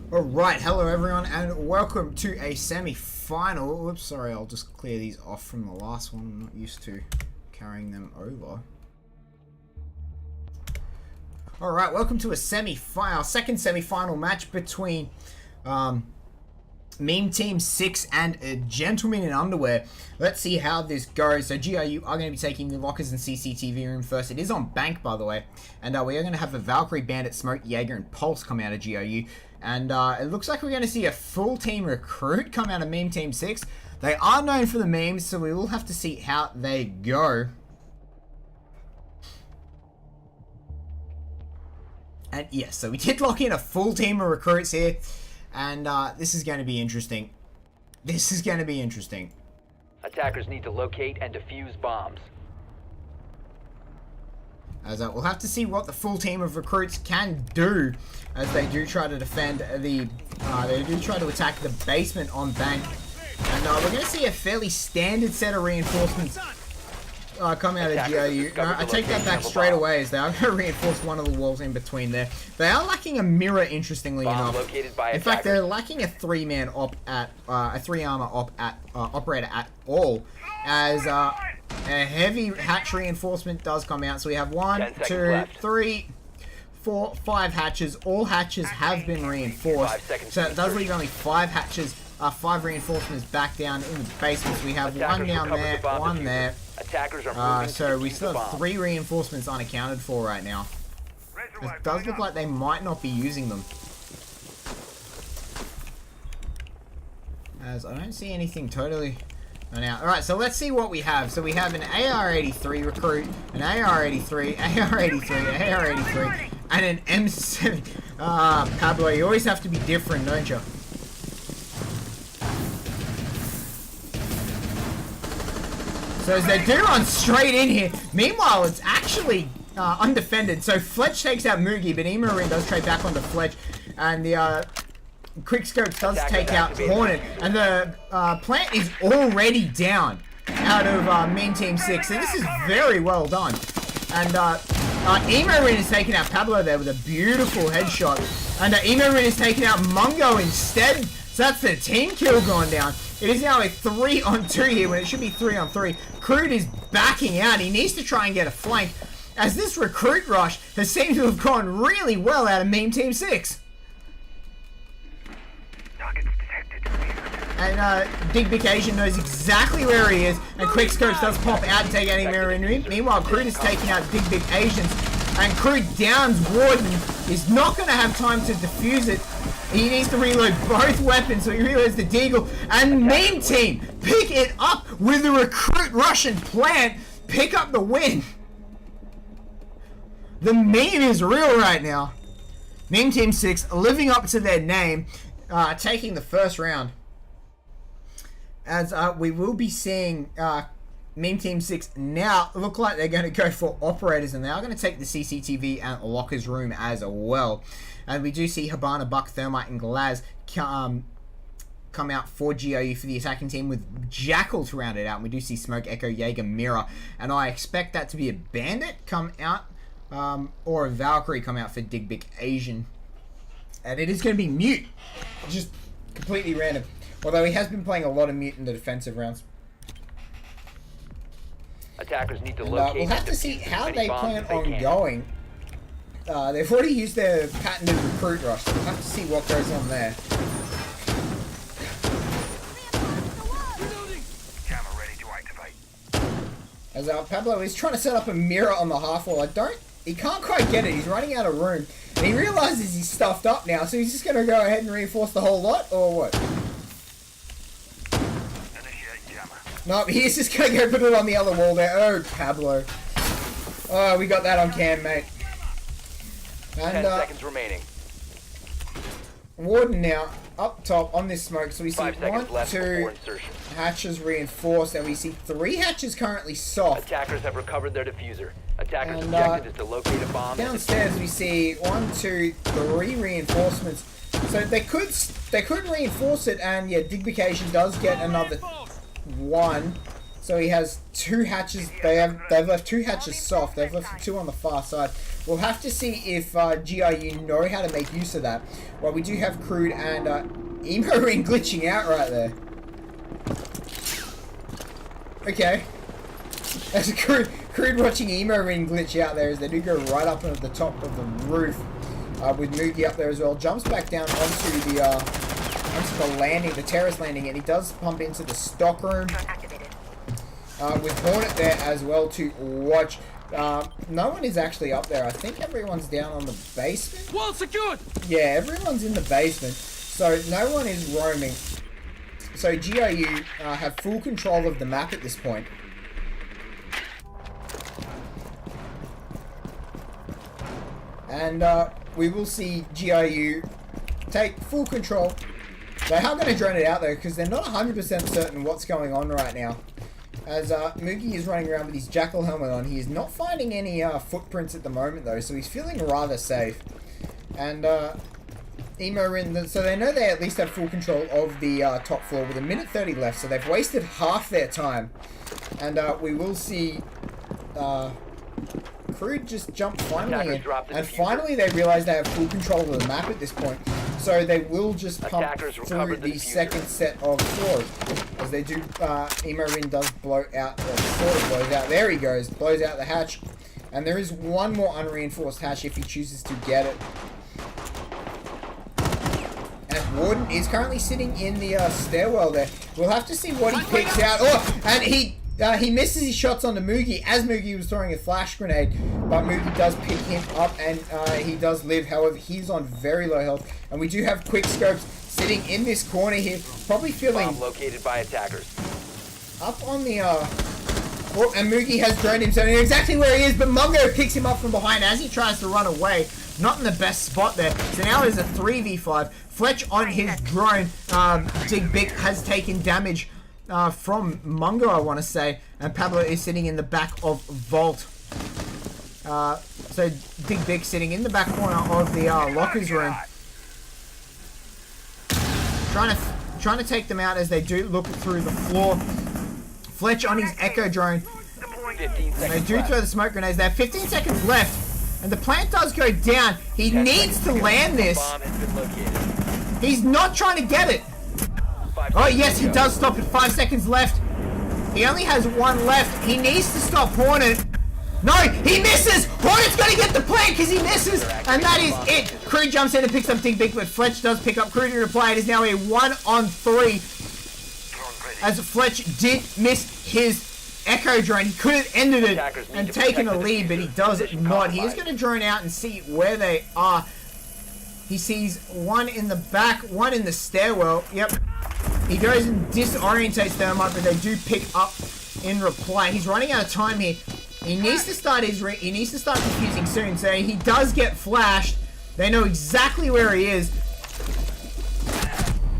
Alright, hello everyone and welcome to a semi-final. Oops, sorry, I'll just clear these off from the last one. I'm not used to carrying them over. Alright, welcome to a semi-final, second semi-final match between Meme Team 6 and Gentlemen in Underwear. Let's see how this goes. So GiU are going to be taking the lockers and CCTV room first. It is on Bank, by the way. And we are going to have a Valkyrie, Bandit, Smoke, Jaeger, and Pulse come out of GiU. And it looks like we're going to see a full team recruit come out of Meme Team 6. They are known for the memes, so we will have to see how they go. And yes, so we did lock in a full team of recruits here. And this is going to be interesting. This is going to be interesting. Attackers need to locate and defuse bombs. As we'll have to see what the full team of recruits can do as they do try to defend the... they do try to attack the basement on Bank. And we're going to see a fairly standard set of reinforcements come out of GiU. I take that back straight away as they are going to reinforce one of the walls in between there. They are lacking a mirror, interestingly enough. In fact, they're lacking a three-man op at a three-armor op at operator at all, as a heavy hatch reinforcement does come out. So we have 1, 2, 3, 4, 5 hatches. All hatches have been reinforced, so it does leave only 5 hatches. 5 reinforcements back down in the basement. So we have one down there, one there. So we still have 3 reinforcements unaccounted for right now. It does look like they might not be using them, as I don't see anything totally out. Alright, so let's see what we have. So we have an AR-83 recruit, an AR-83, AR-83, AR-83, and an M7. Pablo, you always have to be different, don't you? So as they do run straight in here, meanwhile it's actually undefended. So Fletch takes out Mugi, but Emarin does trade back onto Fletch, and the Quickscope does take out Hornet, and the plant is already down out of Meme Team 6. So this is very well done. And Emarin is taking out Pablo there with a beautiful headshot, and Emarin is taking out Mungo instead. So that's the team kill gone down. It is now a 3-on-2 here when it should be 3-on-3. Crude is backing out. He needs to try and get a flank, as this recruit rush has seemed to have gone really well out of Meme Team 6. And Big Big Asian knows exactly where he is, and Quickscopes does pop out and take out Emarin. Meanwhile, Crude is taking out Big Big Asians, and Crude downs Warden. Is not going to have time to defuse it. He needs to reload both weapons, so he reloads the Deagle. And Meme Team pick it up with the recruit Russian plant. Pick up the win. The meme is real right now. Meme Team 6 living up to their name, taking the first round. As we will be seeing Meme Team 6 now look like they're going to go for operators, and they are going to take the CCTV and lockers room as well. And we do see Habana, Buck, Thermite, and Glaz come out for GiU for the attacking team, with Jackal to round it out. And we do see Smoke, Echo, Jaeger, Mirror, and I expect that to be a Bandit come out, or a Valkyrie come out for Dig Big Asian. And it is going to be Mute, just completely random. Although he has been playing a lot of Mute in the defensive rounds. Attackers need to locate. We'll have to see how they plan on going. They've already used their patented recruit rush, so we'll have to see what goes on there. Camera ready to activate. As Pablo is trying to set up a mirror on the half wall. He can't quite get it. He's running out of room. And he realizes he's stuffed up now, so he's just going to go ahead and reinforce the whole lot, or what? No, he's just going to go put it on the other wall there. Oh, Pablo. Oh, we got that on cam, mate. And, 10 seconds remaining. Warden now up top on this smoke. So we see 1, left 2 hatches reinforced, and we see 3 hatches currently soft. Attackers have recovered their diffuser. Attackers' objective is to locate a bomb. Downstairs we see 1, 2, 3 reinforcements. So they could reinforce it, and yeah, Dig Vacation does get another 1. So he has 2 hatches. They've left 2 hatches soft. They've left 2 on the far side. We'll have to see if GiU know how to make use of that. Well, we do have Crude and Emo Ring glitching out right there. Okay. That's Crude watching Emo Ring glitch out there as they do go right up at the top of the roof. With Moogie up there as well. Jumps back down onto the landing, the terrace landing, and he does pump into the stock room. With Hornet there as well to watch. No one is actually up there. I think everyone's down on the basement. Wall secured! Yeah, everyone's in the basement. So no one is roaming. So GiU have full control of the map at this point. And we will see GiU take full control. They are going to drone it out though, because they're not 100% certain what's going on right now. As Moogie is running around with his jackal helmet on, he is not finding any footprints at the moment though, so he's feeling rather safe. And Emo in so they know they at least have full control of the top floor with 1:30 left, so they've wasted half their time. And we will see Crude just jump finally in, and finally they realize they have full control of the map at this point. So they will just pump through the second set of floors. As they do, Emo Rin does blow out, or sort of blows out. There he goes, blows out the hatch. And there is one more unreinforced hatch if he chooses to get it. And Warden is currently sitting in the stairwell there. We'll have to see what he picks out. Oh, and he misses his shots onto Moogie as Moogie was throwing a flash grenade, but Moogie does pick him up and he does live. However, he's on very low health, and we do have quick scopes sitting in this corner here, probably feeling Bomb located by attackers. up on the oh, and Moogie has droned him, so he knows exactly where he is, but Mungo picks him up from behind as he tries to run away. Not in the best spot there. So now it is a 3v5. Fletch on his drone. Dig Big has taken damage from Mungo, I want to say, and Pablo is sitting in the back of Vault. So Dig Big sitting in the back corner of the lockers room, trying to take them out as they do look through the floor. Fletch on his Echo drone, 15 and they seconds do left. throw the smoke grenades. They have 15 seconds left, and the plant does go down. He 10 needs to seconds land this. Bomb has been located. He's not trying to get it. 5 Oh seconds yes, to he go. does stop it. 5 seconds left. He only has 1 left. He needs to stop Hornet. No, he misses! Hornet's gonna get the plant because he misses! And that is it. Crew jumps in and picks up Dig Big, but Fletch does pick up Crew to reply. It is now a 1-on-3. As Fletch did miss his Echo drone. He could have ended it and taken a lead, but he does not. He is going to drone out and see where they are. He sees one in the back, one in the stairwell. Yep. He goes and disorientates Thermite, but they do pick up in reply. He's running out of time here. He needs to start defusing soon. So he does get flashed. They know exactly where he is.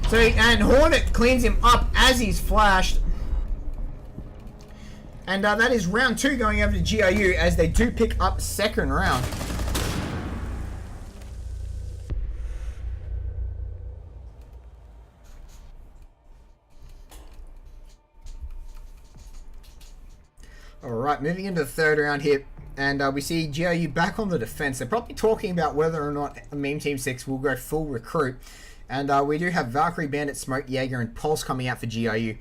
So and Hornet cleans him up as he's flashed. And that is round 2 going over to GiU as they do pick up second round. Alright, moving into the third round here. And we see GiU back on the defense. They're probably talking about whether or not Meme Team 6 will go full recruit. And we do have Valkyrie, Bandit, Smoke, Jaeger, and Pulse coming out for GiU.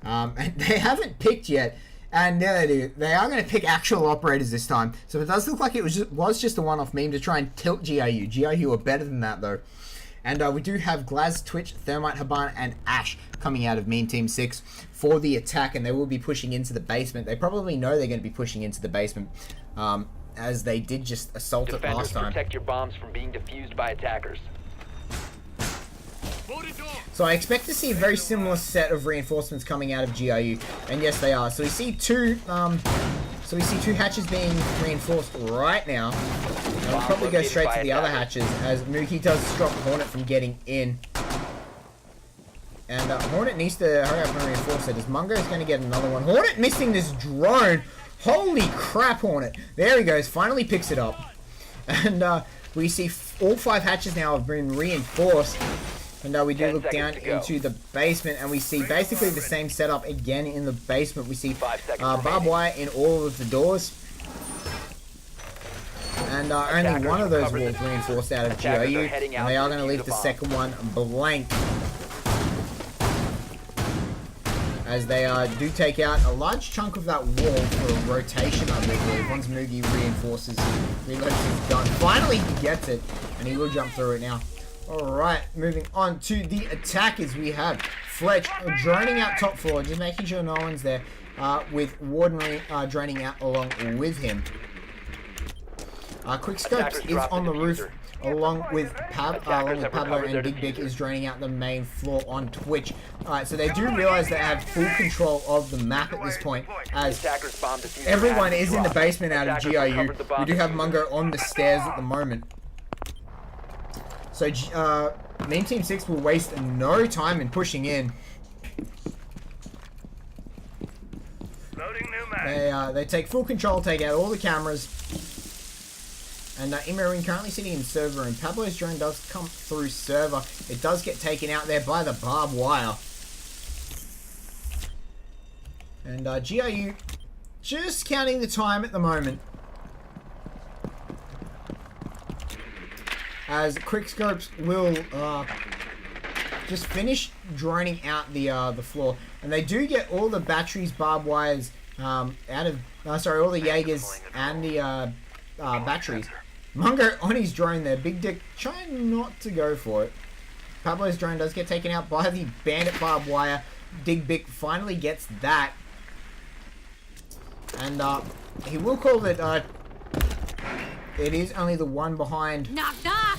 And they haven't picked yet. And now they do. They are going to pick actual operators this time. So it does look like it was just a one-off meme to try and tilt GiU. GiU are better than that, though. And we do have Glaz, Twitch, Thermite, Habana, and Ash coming out of Meme Team 6 for the attack. And they will be pushing into the basement. They probably know they're going to be pushing into the basement. As they did just assault it Defenders, last time. protect your bombs from being defused by attackers. So I expect to see a very similar set of reinforcements coming out of GiU, and yes, they are. So we see two hatches being reinforced right now. And we'll probably go straight to the other hatches as Mookie does stop Hornet from getting in. And Hornet needs to hurry up and reinforce it as Mungo is going to get another one. Hornet missing this drone. Holy crap, Hornet. There he goes. Finally picks it up. And we see all 5 hatches now have been reinforced. And we do 10 look down seconds to go. into the basement, and we see basically the same setup again in the basement. We see 5 seconds barbed remaining. wire in all of the doors. And only one of those walls reinforced out of Attackers GiU, are heading and out they are to going to defuse leave the the bomb. second one blank. As they do take out a large chunk of that wall for a rotation, I believe. Once Mugi reinforces, reloads his gun. Finally, he gets it, and he will jump through it now. Alright, moving on to the attackers. We have Fletch droning out top floor, just making sure no one's there, with Warden droning out along with him. Quick Scopes is on the roof, along with Pablo, and Big Big is draining out the main floor on Twitch. Alright, so they do realize they have full control of the map at this point, as everyone is in the basement out of GiU. We do have Mungo on the stairs at the moment. So Meme Team 6 will waste no time in pushing in. Loading new mag. They take full control, take out all the cameras. And Imarin currently sitting in server, and Pablo's drone does come through server. It does get taken out there by the barbed wire. And GiU just counting the time at the moment. As Quickscopes will just finish droning out the floor, and they do get all the batteries, barbed wires out of all the Jaegers and the batteries. Mungo on his drone there, Big Dick trying not to go for it. Pablo's drone does get taken out by the bandit barbed wire. Big Dick finally gets that, and he will call it. It is only the one behind Knock, knock.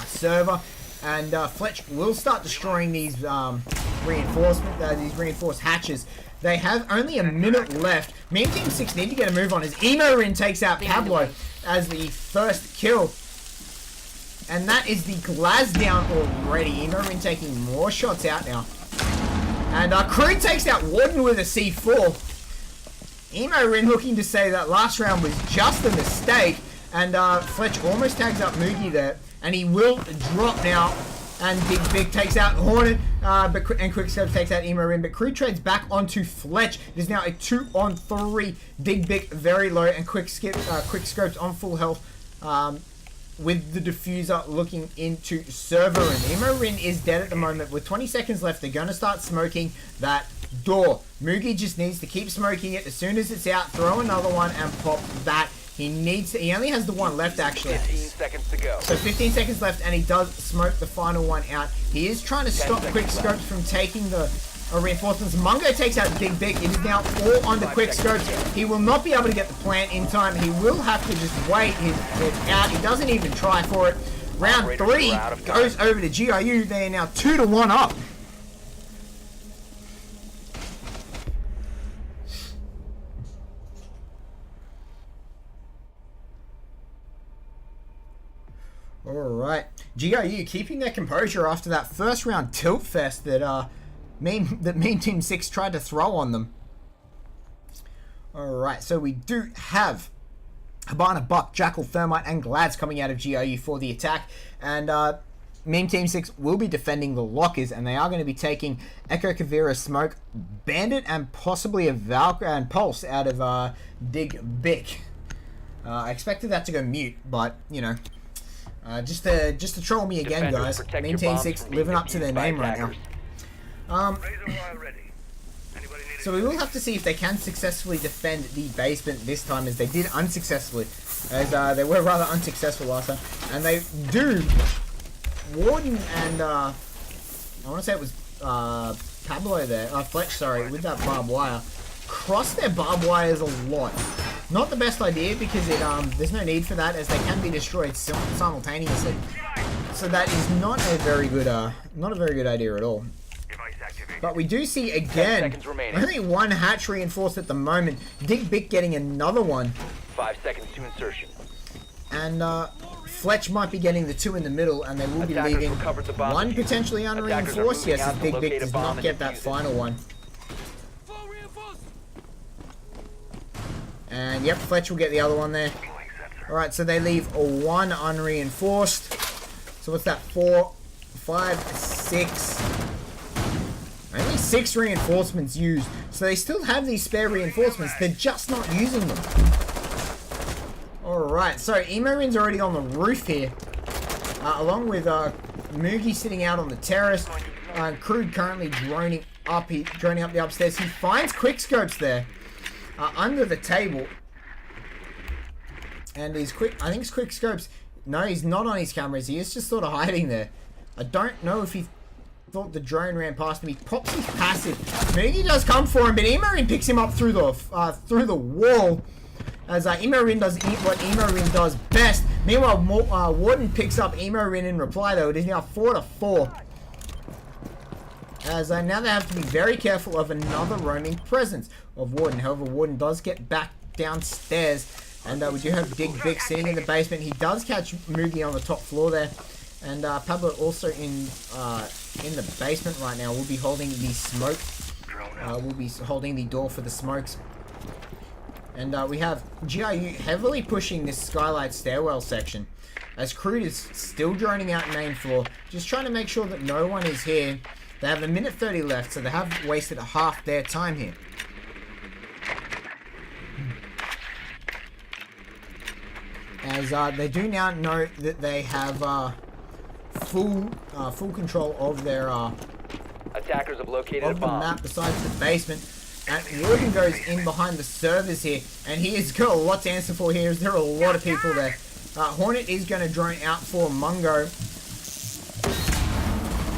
server, and Fletch will start destroying these these reinforced hatches. They have only a minute left. Meme Team 6 need to get a move on as Emorin takes out Pablo as the first kill. And that is the glass down already. Emorin taking more shots out now. And Crew takes out Warden with a C4. Emorin looking to say that last round was just a mistake. And Fletch almost tags up Mugi there. And he will drop now. And Big takes out Hornet. And Quickscope takes out Emorin. But Crew trades back onto Fletch. It is now a 2-on-3. Big very low. And Quickscope's on full health. With the diffuser looking into server. And Emorin is dead at the moment. With 20 seconds left, they're going to start smoking that door. Mugi just needs to keep smoking it. As soon as it's out, throw another one and pop that. He only has the one left actually. 15 seconds to go. So 15 seconds left, and he does smoke the final one out. He is trying to stop Quickscopes from taking the reinforcements. Mungo takes out Big. It is now all on the Quickscopes. He will not be able to get the plant in time. He will have to just wait. He's out. He doesn't even try for it. Round 3 goes over to GiU. They are now 2-1 up. Alright, GiU keeping their composure after that first round tilt fest that Meme Team 6 tried to throw on them. Alright, so we do have Habana, Buck, Jackal, Thermite, and Glads coming out of GiU for the attack. And Meme Team 6 will be defending the lockers, and they are going to be taking Echo, Kavira, Smoke, Bandit, and possibly a Valkyrie and Pulse out of Dig Big. I expected that to go mute, but, you know. Just to troll me again, guys. Meme Team 6 living up to their name right now. So we will have to see if they can successfully defend the basement this time, as they did unsuccessfully, as they were rather unsuccessful last time. And they do. Warden and I want to say it was Pablo there, Fletch, sorry, with that barbed wire, cross their barbed wires a lot. Not the best idea, because there's no need for that, as they can be destroyed simultaneously. So that is not a very good idea at all. But we do see again only one hatch reinforced at the moment. Dig Big getting another one. 5 seconds to insertion. And Fletch might be getting the 2 in the middle, and they will be leaving one potentially unreinforced. Yes, as Dig Big does not get that final one. And yep, Fletch will get the other one there. Alright, so they leave one unreinforced. So what's that? 4, 5, 6. Only 6 reinforcements used. So they still have these spare reinforcements. They're just not using them. Alright, so Emorin's already on the roof here. Along with Moogie sitting out on the terrace. Crude currently droning up the upstairs. He finds quickscopes there. Under the table. And I think his quickscopes... No, he's not on his cameras. He is just sort of hiding there. I don't know if he thought the drone ran past him. He pops his passive. Moogie does come for him, but Emorin picks him up through the wall. As Emorin does what Emorin does best. Meanwhile, Warden picks up Emorin in reply, though. It is now 4-4. As now they have to be very careful of another roaming presence of Warden. However, Warden does get back downstairs. And we do have Dig Vic sitting in the basement. He does catch Moogie on the top floor there. And Pablo also in the basement right now. Will be holding the smoke. Will be holding the door for the smokes. And we have GiU heavily pushing this skylight stairwell section. As Crude is still droning out main floor. Just trying to make sure that no one is here. They have 1:30 left. So they have wasted half their time here. As they do now know that they have full control of their attackers have located of a the bomb. map besides the basement. And Warden goes in behind the servers here, and he has got a lot to answer for here. As there are a lot of people there. Hornet is going to drone out for Mungo.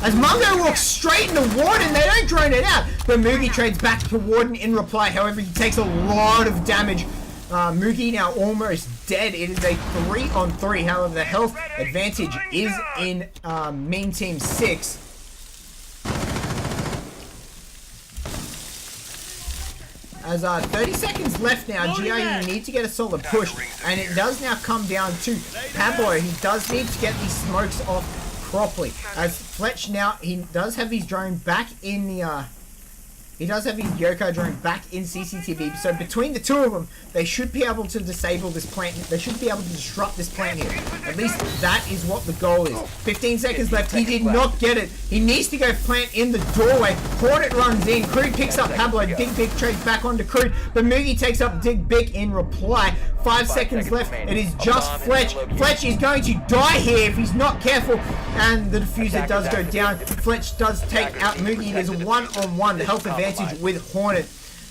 As Mungo walks straight into Warden, they don't drone it out. But Moogie trades back to Warden in reply. However, he takes a lot of damage. Moogie now almost dead. It is a 3-on-3. However, the health advantage is in Mean Team 6. As 30 seconds left now, GiU need to get a solid push, and it does now come down to Pablo. He does need to get these smokes off properly. As Fletch now, he does have his drone back in the he does have his Yoko drone back in CCTV, so between the two of them, they should be able to disable this plant. They should be able to disrupt this plant here. At least that is what the goal is. 15 seconds left. He did not get it. He needs to go plant in the doorway. Hornet runs in. Crude picks up Pablo. Dig Big trades back onto Crude, but Moogie takes up Dig Big in reply. 5 seconds left. It is just Fletch. Fletch is going to die here if he's not careful, and the diffuser does go down. Fletch does take out Moogie. It is a 1-on-1. The health advantage with Hornet.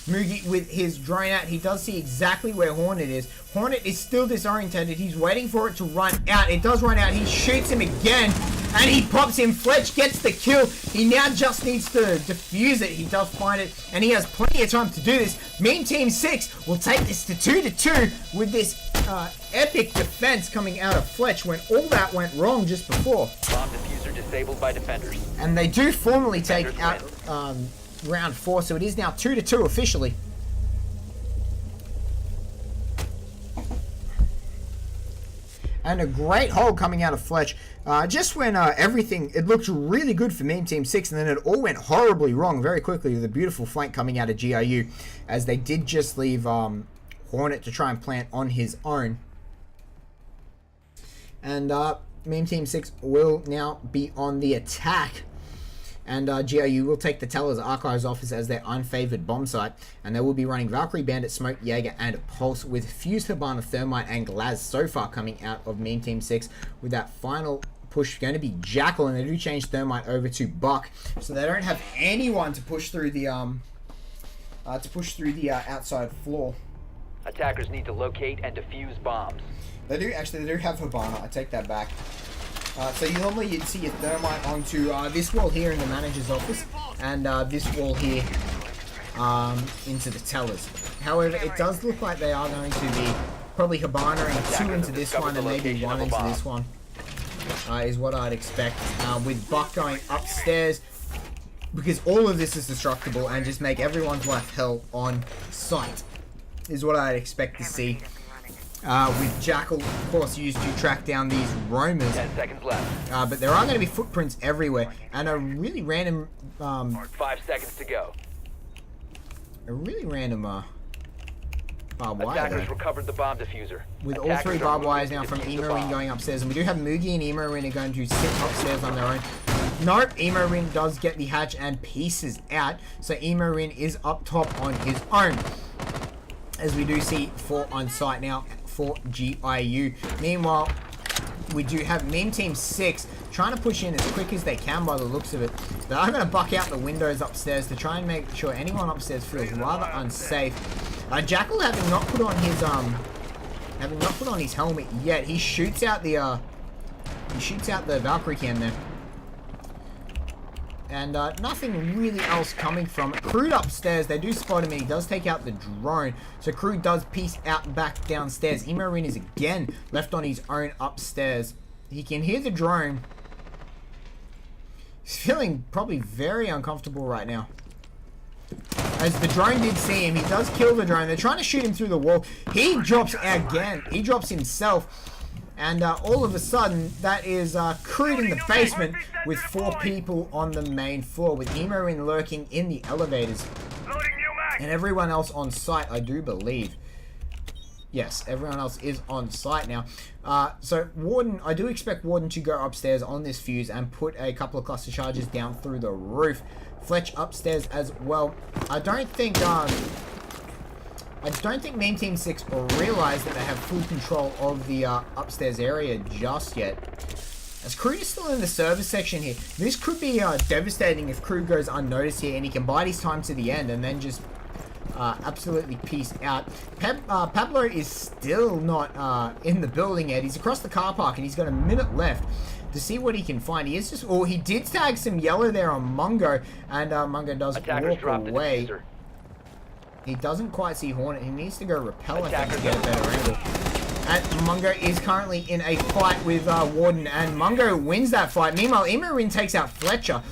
Moogie with his drone out, he does see exactly where Hornet is. Hornet is still disorientated. He's waiting for it to run out. It does run out. He shoots him again, and he pops him. Fletch gets the kill. He now just needs to defuse it. He does find it, and he has plenty of time to do this. Mean Team 6 will take this to 2-2 with this epic defense coming out of Fletch when all that went wrong just before. Bomb diffuser disabled by defenders. And they do formally take out round 4, so it is now 2-2 officially. And a great hold coming out of Fletch. Just when it looked really good for Meme Team 6, and then it all went horribly wrong very quickly with a beautiful flank coming out of GiU, as they did just leave Hornet to try and plant on his own. And Meme Team 6 will now be on the attack. And GiU will take the Teller's Archives office as their unfavored bomb site, and they will be running Valkyrie, Bandit, Smoke, Jaeger, and Pulse with Fused, Hibana, Thermite, and Glaz so far coming out of Meme Team 6, with that final push going to be Jackal, and they do change Thermite over to Buck, so they don't have anyone to push through the outside floor. Attackers need to locate and defuse bombs. They do have Hibana. I take that back. So normally you'd see a Thermite onto this wall here in the manager's office, and this wall here into the Tellers. However, it does look like they are going to be probably Hibana and 2 into this one, and maybe 1 into this one, is what I'd expect, with Buck going upstairs, because all of this is destructible, and just make everyone's life hell on sight, is what I'd expect to see. With Jackal, of course, used to track down these roamers. 10 seconds left. But there are going to be footprints everywhere, and a really random... 5 seconds to go. A really random barbed wire Attackers there. recovered the bomb diffuser. With all 3 barbed wires now from Emorin going upstairs, and we do have Moogie and Emorin are going to sit upstairs on their own. Nope, Emorin does get the hatch and pieces out. So Emorin is up top on his own. As we do see 4 on site now for GiU. Meanwhile, we do have Meme Team 6 trying to push in as quick as they can by the looks of it. They are going to buck out the windows upstairs to try and make sure anyone upstairs feels rather unsafe. Jackal having not put on his helmet yet, he shoots out the Valkyrie cam there. And nothing really else coming from it. Crude upstairs, they do spot him and he does take out the drone. So Crude does piece out back downstairs. Emorin is again left on his own upstairs. He can hear the drone. He's feeling probably very uncomfortable right now. As the drone did see him, he does kill the drone. They're trying to shoot him through the wall. He drops again. He drops himself. And all of a sudden, that is Crude in the basement with 4 people on the main floor, with Emorin lurking in the elevators. And everyone else on site, I do believe. Yes, everyone else is on site now. So Warden, I do expect Warden to go upstairs on this fuse and put a couple of cluster charges down through the roof. Fletch upstairs as well. I don't think Meme Team 6 realize that they have full control of the upstairs area just yet. As Crude is still in the service section here, this could be devastating if Crude goes unnoticed here and he can bide his time to the end and then just absolutely peace out. Pablo is still not in the building yet. He's across the car park and he's got a minute left to see what he can find. He is just, oh, he did tag some yellow there on Mungo, and Mungo does walk away. He doesn't quite see Hornet. He needs to go repel, I think, to get a better angle. And Mungo is currently in a fight with Warden, and Mungo wins that fight. Meanwhile, Emorin takes out Fletcher.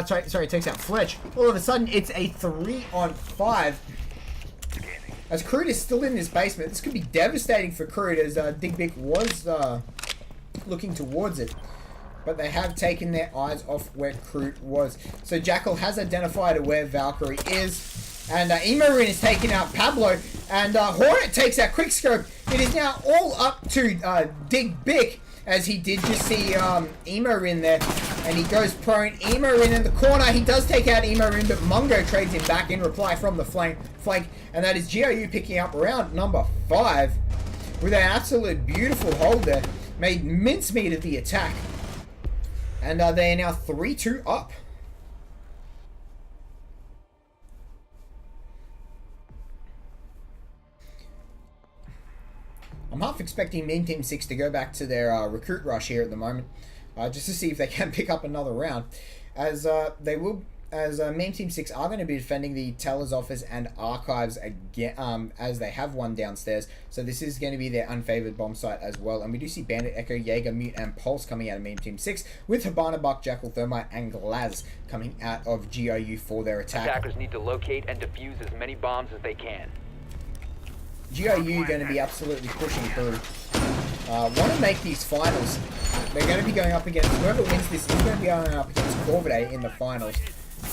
Takes out Fletch. All of a sudden, it's a 3-on-5. As Crude is still in this basement, this could be devastating for Crude, as Dig Big was looking towards it. But they have taken their eyes off where Crude was. So Jackal has identified where Valkyrie is. And Emorin is taking out Pablo. And Hornet takes out Quickscope. It is now all up to Dig Big, as he did just see Emorin there. And he goes prone. Emorin in the corner. He does take out Emorin, but Mungo trades him back in reply from the flank. And that is GiU picking up round number 5 with an absolute beautiful hold there. Made mincemeat of the attack. And they are now 3-2 up. I'm half expecting Meme Team 6 to go back to their recruit rush here at the moment, just to see if they can pick up another round, as they will. As Meme Team 6 are going to be defending the Teller's office and archives again, as they have one downstairs. So this is going to be their unfavored bomb site as well. And we do see Bandit, Echo, Jaeger, Mute, and Pulse coming out of Meme Team 6, with Habana, Buck, Jackal, Thermite, and Glaz coming out of GiU for their attack. Attackers need to locate and defuse as many bombs as they can. GiU going to be absolutely pushing through. Want to make these finals. They're going to be going up against, whoever wins this is going to be going up against Corvidae in the finals.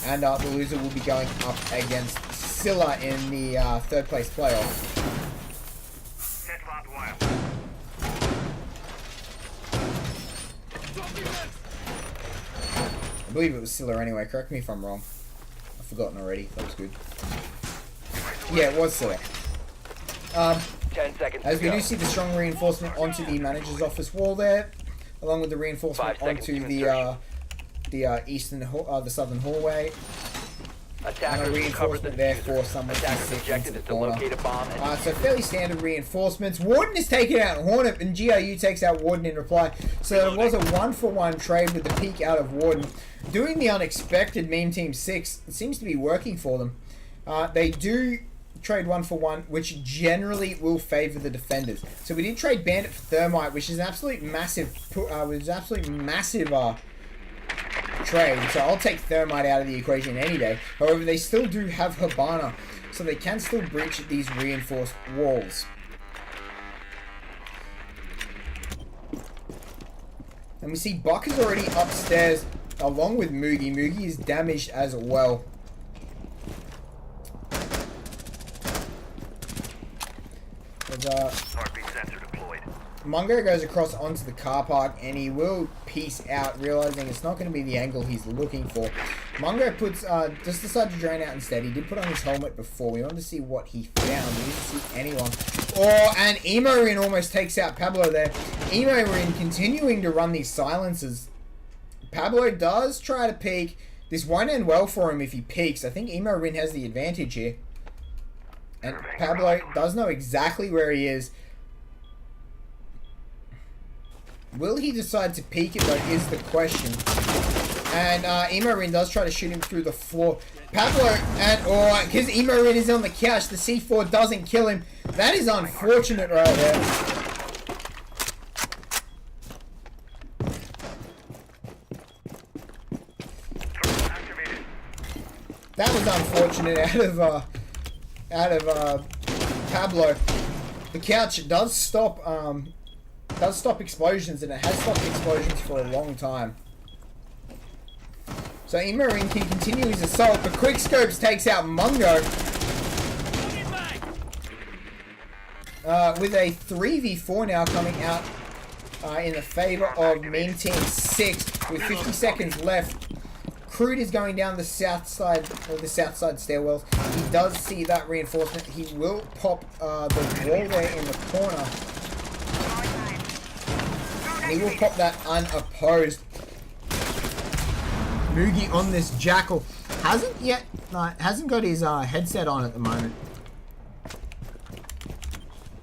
And the loser will be going up against Scylla in the 3rd place playoff. I believe it was Scylla anyway, correct me if I'm wrong. I've forgotten already, that was good. Yeah, it was Scylla. 10 seconds as we do see the strong reinforcement onto the manager's office wall there, along with the reinforcement onto the southern hallway. And a reinforcement there for someone to sit into the corner. So fairly standard reinforcements. Warden is taken out Hornet, and GiU takes out Warden in reply. So it was a 1-for-1 trade with the peek out of Warden. Doing the unexpected, Meme Team 6, it seems to be working for them. They do trade 1-for-1, which generally will favor the defenders. So we did trade Bandit for Thermite, which is an absolute massive trade, so I'll take Thermite out of the equation any day. However, they still do have Habana, so they can still breach these reinforced walls. And we see Buck is already upstairs along with Moogie. Moogie is damaged as well. Mungo goes across onto the car park and he will peace out, realizing it's not going to be the angle he's looking for. Mungo puts, just decided to drain out instead. He did put on his helmet before. We wanted to see what he found. We didn't see anyone. Oh, and Emorin almost takes out Pablo there. Emorin continuing to run these silences. Pablo does try to peek. This won't end well for him if he peeks. I think Emorin has the advantage here. And Pablo does know exactly where he is. Will he decide to peek it, though, is the question. And Emorin does try to shoot him through the floor. Pablo, and because Emorin is on the couch, the C4 doesn't kill him. That is unfortunate right there. That was unfortunate out of Pablo. The couch does stop explosions, and it has stopped explosions for a long time. So Emorin can continue his assault, but Quickscopes takes out Mungo with a 3v4 now coming out in the favor of Meme Team 6 with 50 seconds left. Crude is going down the south side stairwells. He does see that reinforcement. He will pop the wall there in the corner. And he will pop that unopposed. Moogie on this Jackal hasn't got his headset on at the moment.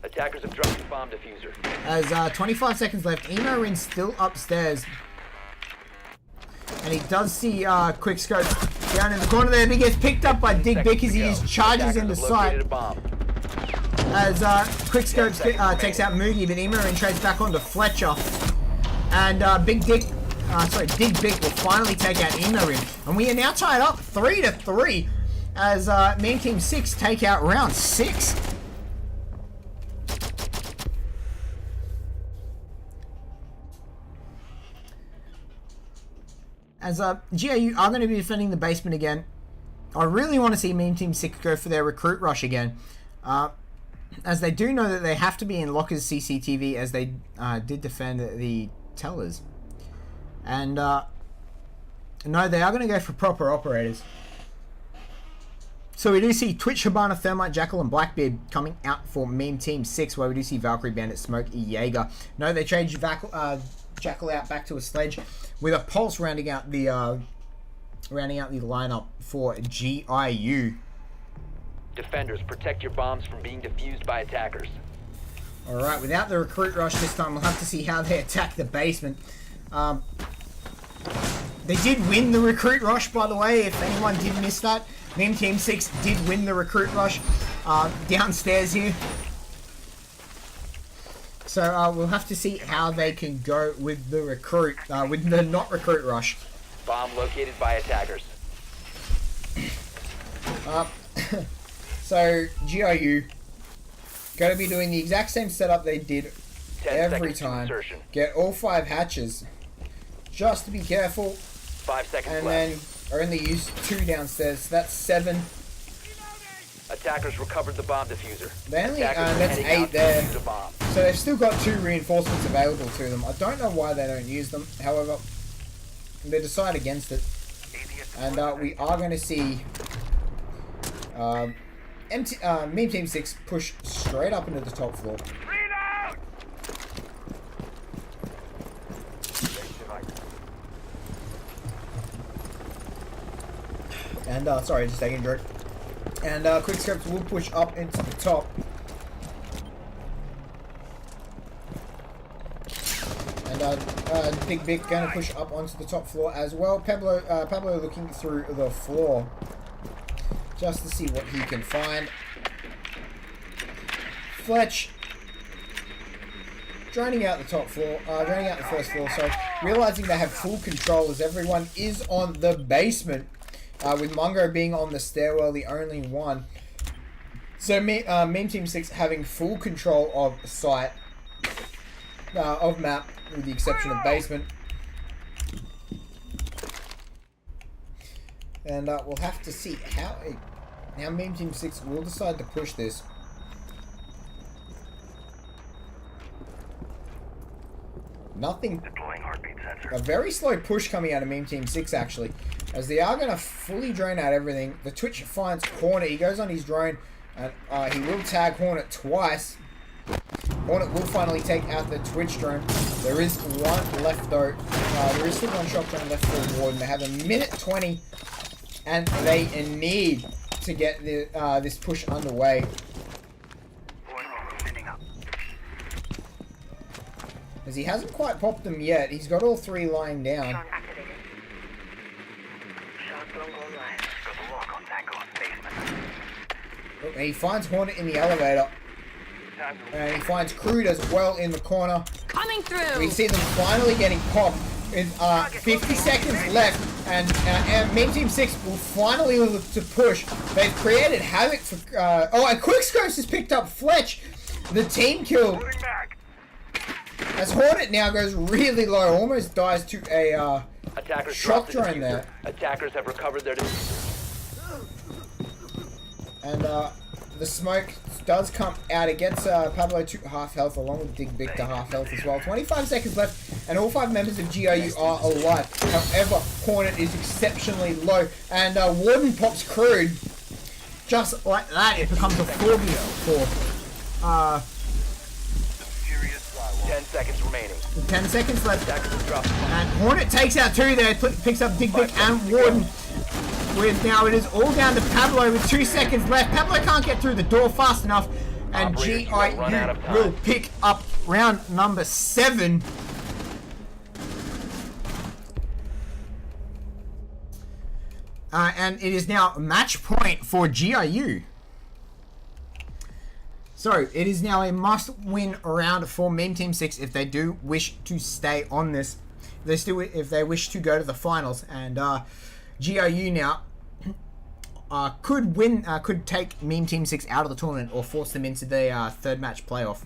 Attackers have dropped the bomb diffuser. As 25 seconds left, Emorin's still upstairs. And he does see Quickscope down in the corner there, but he gets picked up by Dig Bick as he charges into sight. As Quickscope takes out Moogie, but Emorin trades back onto Fletcher. And Dig Bick will finally take out Emorin. And we are now tied up 3-3 as Meme Team 6 take out round 6. As GiU are going to be defending the basement again. I really want to see Meme Team 6 go for their recruit rush again. As they do know that they have to be in Locker's CCTV, as they did defend the tellers. And no, they are going to go for proper operators. So we do see Twitch, Habana, Thermite, Jackal, and Blackbeard coming out for Meme Team 6, where we do see Valkyrie, Bandit, Smoke, Jaeger. No, they trade Jackal out back to a Sledge, with a Pulse rounding out the lineup for GiU. Defenders, protect your bombs from being defused by attackers. Alright, without the recruit rush this time, we'll have to see how they attack the basement. They did win the recruit rush, by the way, if anyone did miss that. Meme Team 6 did win the recruit rush downstairs here. So we'll have to see how they can go with the with the not recruit rush. Bomb located by attackers. So GiU going to be doing the exact same setup they did every time. Get all 5 hatches. Just to be careful. 5 seconds and left. Then only use 2 downstairs. So that's 7. Attackers recovered the bomb diffuser. They only, that's 8 there. So they've still got 2 reinforcements available to them. I don't know why they don't use them. However, they decide against it. And we are going to see Meme Team 6 push straight up into the top floor. And sorry, just taking a drink. And Quickscopes will push up into the top. And Big Bick going to push up onto the top floor as well. Pablo looking through the floor just to see what he can find. Fletch draining out the top floor, draining out the first floor. So realizing they have full control as everyone is on the basement. With Mungo being on the stairwell, the only one. So Meme Team 6 having full control of site, of map, with the exception of basement. And we'll have to see how Meme Team 6 will decide to push this. Nothing. Deploying heartbeat sensor. A very slow push coming out of Meme Team 6, actually. As they are going to fully drone out everything. The Twitch finds Hornet. He goes on his drone. And he will tag Hornet twice. Hornet will finally take out the Twitch drone. There is one left, though. There is still one shot drone left for Warden. They have a minute 20. And they need to get this push underway. As he hasn't quite popped them yet. He's got all three lying down. He finds Hornet in the elevator. And he finds Crude as well in the corner. Coming through. We see them finally getting popped with 50 seconds left. And Meme Team 6 will finally look to push. They've created havoc for... and Quickscopes has picked up Fletch. The team kill. As Hornet now goes really low. Almost dies to a shock drone there. Attackers have recovered their... And the smoke does come out. It gets Pablo to half health along with Dig Big to half health as well. 25 seconds left and all 5 members of GiU are alive. However, Hornet is exceptionally low and Warden pops Crude. Just like that, it becomes a 4v4. 10 seconds remaining. 10 seconds left. And Hornet takes out 2 there, picks up Dig Big and Warden. With now it is all down to Pablo with 2 seconds left. Pablo can't get through the door fast enough. And GiU will pick up round number 7. And it is now match point for GiU. So it is now a must-win round for Meme Team 6 if they do wish to stay on this. If they wish to go to the finals. And GiU now could take Meme Team 6 out of the tournament or force them into the third match playoff.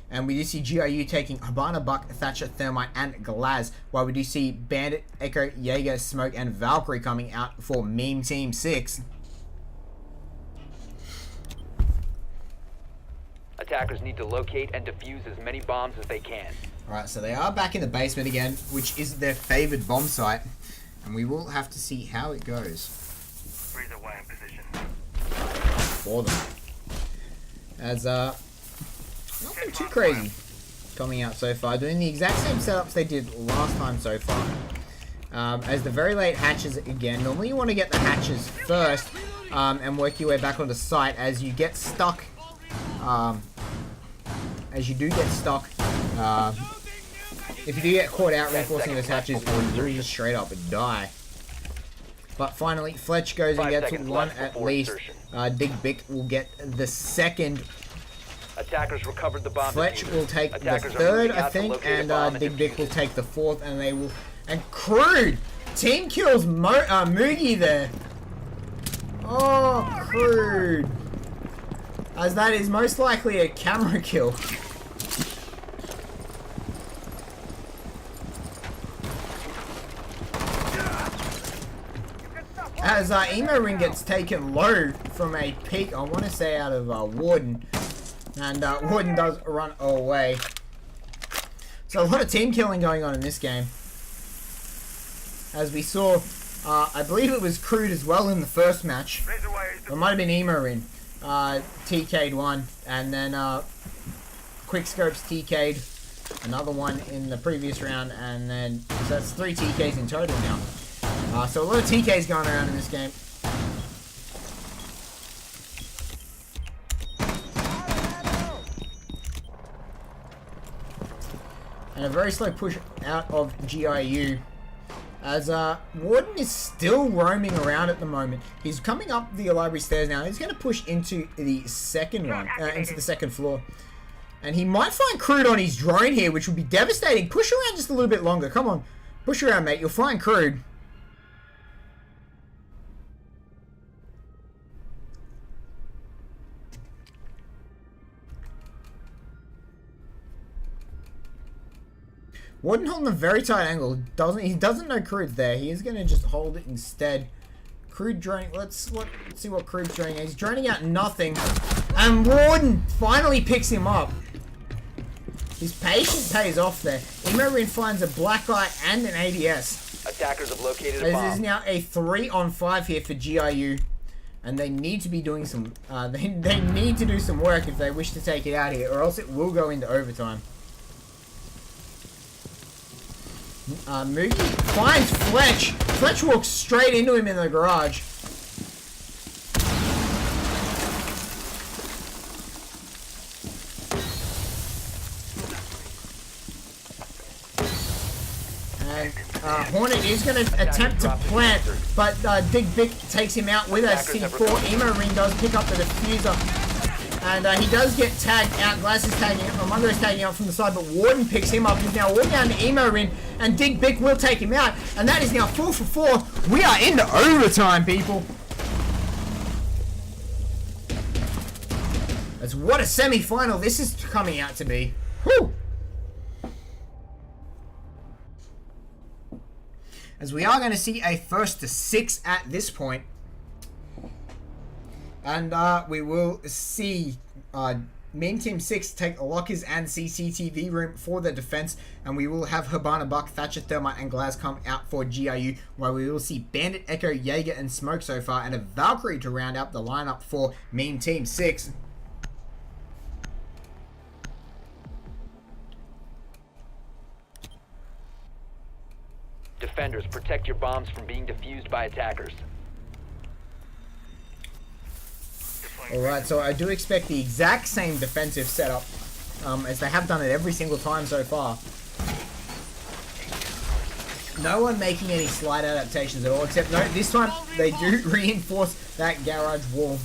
And we do see GiU taking Habana, Buck, Thatcher, Thermite, and Glaz, while we do see Bandit, Echo, Jaeger, Smoke, and Valkyrie coming out for Meme Team 6. Attackers need to locate and defuse as many bombs as they can. Alright, so they are back in the basement again, which is their favored bomb site. And we will have to see how it goes. Freeze away in position. For them. As, nothing too crazy coming out so far. Doing the exact same setups they did last time so far. As the very late hatches again. Normally you want to get the hatches first and work your way back onto site as you get stuck. As you do get stuck. If you do get caught out reinforcing those hatches, or you will just straight up die. But finally, Fletch goes and gets one at least. Dig Big will get the second. Attackers recovered the bomb. Fletch will take the third, I think, and Dig Big will take the fourth, and they will. And Crude team kills Moogie there. Oh, Crude. As that is most likely a camera kill. As Emo Ring gets taken low from a peek, I want to say out of Warden. And Warden does run away. So a lot of team killing going on in this game. As we saw, I believe it was Crude as well in the first match. It might have been Emo Ring. TK'd one. And then Quickscopes TK'd another one in the previous round. And then, so that's 3 TKs in total now. So a lot of TKs going around in this game. And a very slow push out of GiU. As Warden is still roaming around at the moment. He's coming up the library stairs now. He's going to push into the second one, into the second floor. And he might find Crude on his drone here, which would be devastating. Push around just a little bit longer. Come on. Push around, mate. You'll find Crude. Warden holding a very tight angle. He doesn't know Crude's there. He is going to just hold it instead. Crude droning. Let's see what Crude's droning. He's droning out nothing. And Warden finally picks him up. His patience pays off there. Emo finds a black eye and an ADS. Attackers have located a This bomb. is now a 3-on-5 here for GiU. And they need to be doing some, they need to do some work if they wish to take it out here, or else it will go into overtime. Moogie finds Fletch. Fletch walks straight into him in the garage. And Hornet is going to attempt to plant, but Dig Bick takes him out with a C4. Emo Ring does pick up the diffuser. And he does get tagged out. Glass is tagging out. Mungo is tagging out from the side, but Warden picks him up. He's now walking down to Emo Ring, and Dig Bick will take him out. And that is now 4 for 4. We are into overtime, people. That's what a semi-final this is coming out to be. Whew. As we are going to see a 1st to 6 at this point. And we will see Main Team 6 take lockers and CCTV room for the defense. And we will have Habana Buck, Thatcher Thermite, and Glaz come out for GiU. While we will see Bandit, Echo, Jaeger, and Smoke so far. And a Valkyrie to round out the lineup for Main Team 6. Defenders, protect your bombs from being defused by attackers. Alright, so I do expect the exact same defensive setup as they have done it every single time so far. No one making any slight adaptations at all, except no, this time they do reinforce that garage wall.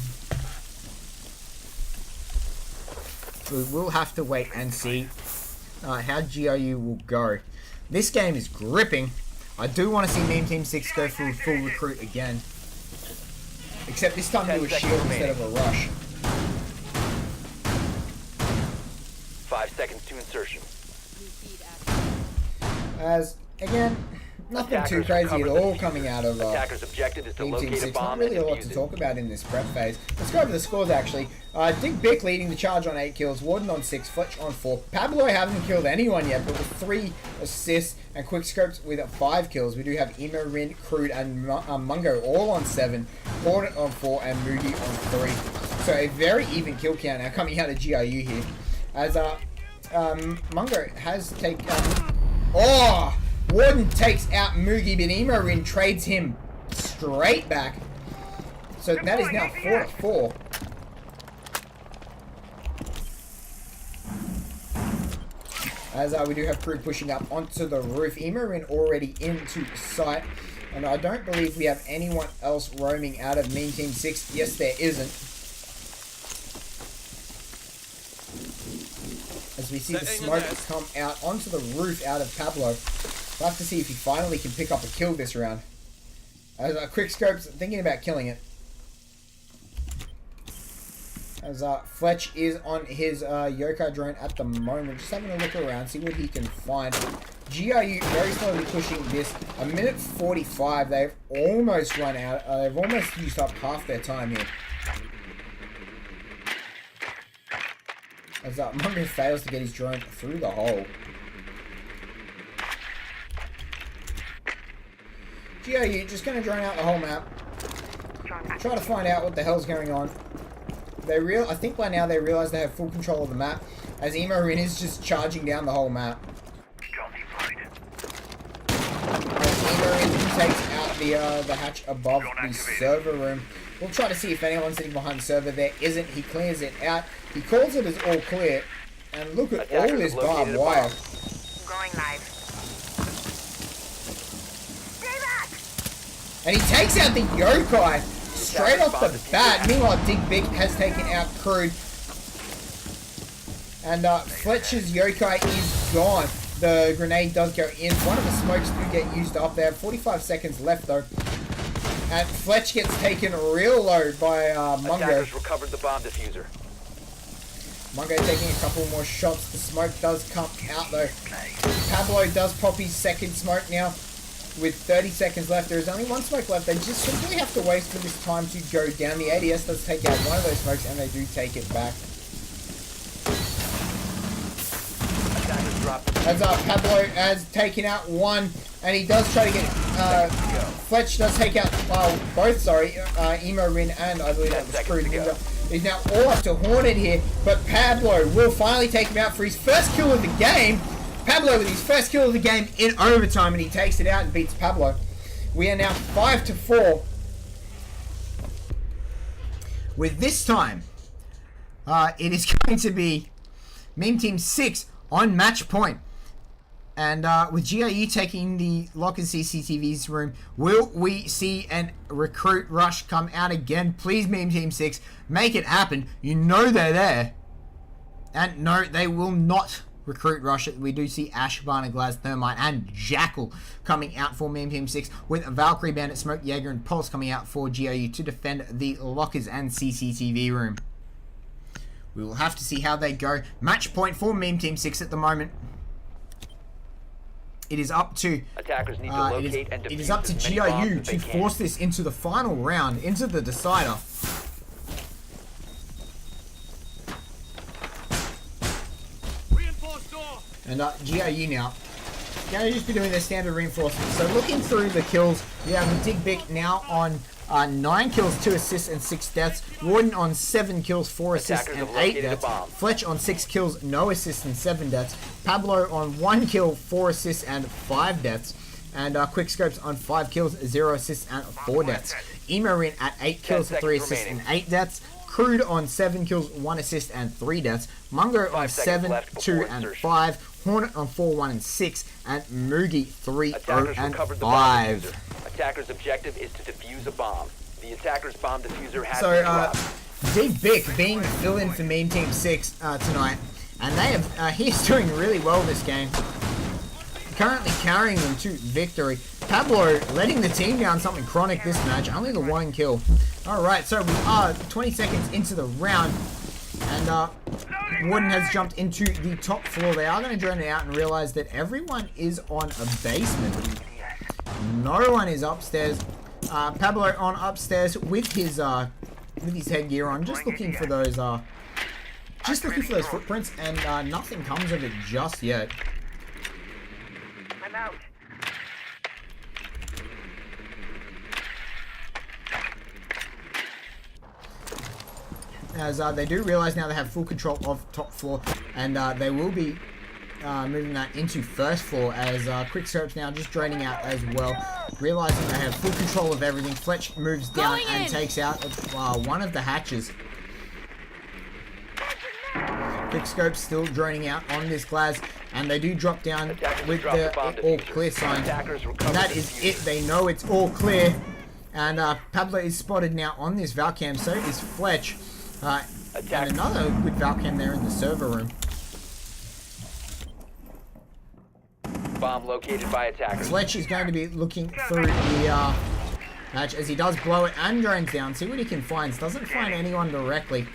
We will have to wait and see how GiU will go. This game is gripping. I do want to see Meme Team 6 go full recruit again. Except this time do a shield instead of a rush. 5 seconds to insertion. As, again, nothing too crazy at all coming out of Attackers' objective is to Team Team locate a 6. Not bomb really a and lot defuse to it. talk about in this prep phase. Let's go over the scores actually. Dig Bick leading the charge on 8 kills, Warden on 6, Fletch on 4. Pablo hasn't killed anyone yet, but with 3 assists, and Quickscopes with 5 kills. We do have Emo, Rin, Crude, and Mungo all on 7, Hornet on 4, and Moody on 3. So a very even kill count now coming out of GiU here. As Mungo has taken... Warden takes out Moogie, but Emo trades him straight back. So that is now 4 to 4. As we do have crew pushing up onto the roof. Emo already into sight. And I don't believe we have anyone else roaming out of Mean Team 6. Yes, there isn't. As we see the smoke come out onto the roof out of Pablo. We'll have to see if he finally can pick up a kill this round. As Quickscope's thinking about killing it. As Fletch is on his yokai drone at the moment. Just having a look around, see what he can find. GiU very slowly pushing this. 1:45. They've almost run out. They've almost used up half their time here. As Mungo fails to get his drone through the hole. GiU just going to drone out the whole map. Try to find out what the hell's going on. I think by now they realise they have full control of the map. As Emo is just charging down the whole map. As Emo takes out the hatch above the server room. We'll try to see if anyone's sitting behind the server. There isn't. He clears it out. He calls it as all clear. And look at all this barbed wire. Going live. Stay back! And he takes out the yokai straight off the bat. Meanwhile, Dig Bick has taken out Crude. And Fletcher's yokai is gone. The grenade does go in. One of the smokes do get used up there. 45 seconds left though. And Fletch gets taken real low by Mungo. Attackers recovered the bomb diffuser. Mungo taking a couple more shots. The smoke does come out though. Pablo does pop his second smoke now. With 30 seconds left, there is only one smoke left. They just simply have to wait for this time to go down. The ADS does take out one of those smokes, and they do take it back. As Pablo has taken out one, and he does try to get, Fletch does take out, both, sorry, Emo Rin and I believe that was Crude Ninja. He's now all up to Hornet here, but Pablo will finally take him out for his first kill of the game. Pablo with his first kill of the game in overtime, and he takes it out and beats Pablo. We are now 5-4. With this time, it is going to be Meme Team 6 on match point. And with GiU taking the Lockers CCTV's room, will we see an recruit rush come out again? Please, Meme Team 6, make it happen. You know they're there. And no, they will not recruit rush it. We do see Ash, Barna, Glaz, Thermite, and Jackal coming out for Meme Team 6, with Valkyrie, Bandit, Smoke, Jaeger, and Pulse coming out for GiU to defend the Lockers and CCTV room. We will have to see how they go. Match point for Meme Team 6 at the moment. It is up to attackers need to locate and it is up to GiU to force this into the final round, into the decider. And GiU now going to just be doing their standard reinforcement. So looking through the kills, we have Dig Bick now on 9 kills, 2 assists, and 6 deaths. Warden on 7 kills, 4 assists, and 8 deaths. Fletch on 6 kills, no assists, and 7 deaths. Pablo on 1 kill, 4 assists, and 5 deaths. And Quickscopes on 5 kills, 0 assists, and 4 deaths. Emorin at 8 kills, 3 assists, and 8 deaths. Crude on 7 kills, 1 assist, and 3 deaths. Mungo on 7, 2, and 5. Hornet on 4, 1, and 6, and Moogie 3, 0, and 5. Attacker's objective is to defuse a bomb. The attacker's bomb diffuser has been dropped. Dig Bick being the fill-in for Meme Team 6 tonight, and they have he's doing really well this game. Currently carrying them to victory. Pablo letting the team down something chronic this match, only the 1 kill. Alright, so we are 20 seconds into the round, and Warden has jumped into the top floor. They are going to drone it out and realize that everyone is on a basement. No one is upstairs. Pablo on upstairs with his headgear on, just looking for those footprints, and nothing comes of it just yet. I'm out. As they do realize now they have full control of top floor, and they will be moving that into first floor, as Quickscope's now just draining out as well, realizing they have full control of everything. Fletch moves down and takes out one of the hatches. Quickscope still droning out on this Glaz, and they do drop down with the all clear sign. And that is it. They know it's all clear, and Pablo is spotted now on this Valcam. So is Fletch. And another good Valcam there in the server room. Bomb located by attackers. Fletch is going to be looking through the match as he does blow it and drones down. See what he can find. Doesn't find anyone directly.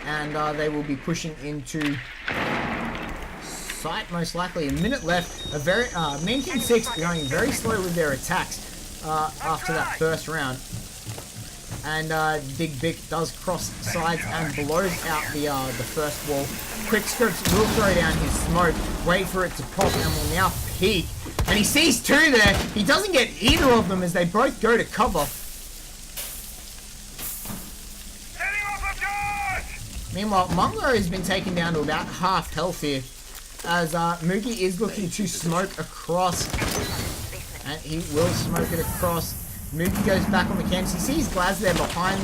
And they will be pushing into site most likely. A minute left. A very Meme Team 6 going very slow with their attacks. After that first round, and Dig Bick does cross sides and blows out the first wall. Quickscopes will throw down his smoke, wait for it to pop, and will now peek. And he sees 2 there. He doesn't get either of them as they both go to cover. Meanwhile, Mungler has been taken down to about half health here, as Moogie is looking to smoke across. And he will smoke it across. Moogie goes back on the canvas. He sees Glaz there behind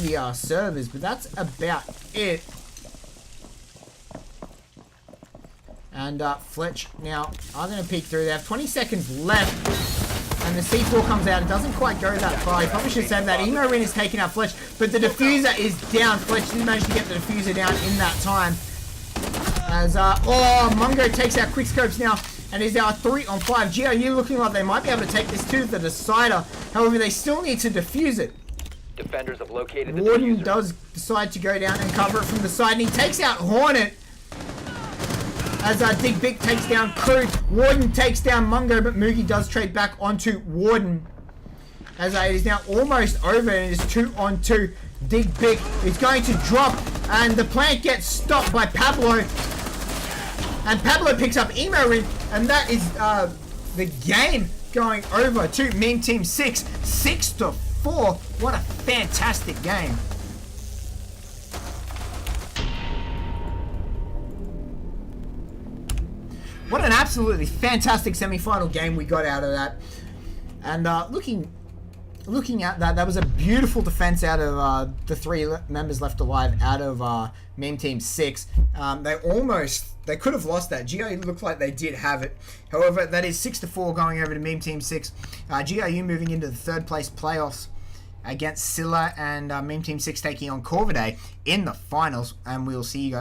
the servers, but that's about it. And Fletch now are going to peek through. They have 20 seconds left, and the C4 comes out. It doesn't quite go that far. He probably should have said that. Emo Rin is taking out Fletch, but the diffuser is down. Fletch did manage to get the diffuser down in that time. As Mungo takes out Quickscopes now. And is now 3 on 5. GiU looking like they might be able to take this to the decider. However, they still need to defuse it. Defenders have located the Warden diffuser. does decide to go down and cover it from the side, and he takes out Hornet. As Dig Bick takes down Crude. Warden takes down Mungo, but Moogie does trade back onto Warden. as it is now almost over and it is 2-on-2. Dig Big is going to drop, and the plant gets stopped by Pablo. And Pablo picks up Emo Ring, and that is the game going over to Meme Team 6, 6-4. What a fantastic game. What an absolutely fantastic semi-final game we got out of that. And looking at that, that was a beautiful defense out of the 3 members left alive out of Meme Team 6. They could have lost that. GiU looked like they did have it. However, that is 6-4 going over to Meme Team 6. GiU moving into the 3rd place playoffs against Scylla, and Meme Team 6 taking on Corvidae in the finals. And we'll see you guys.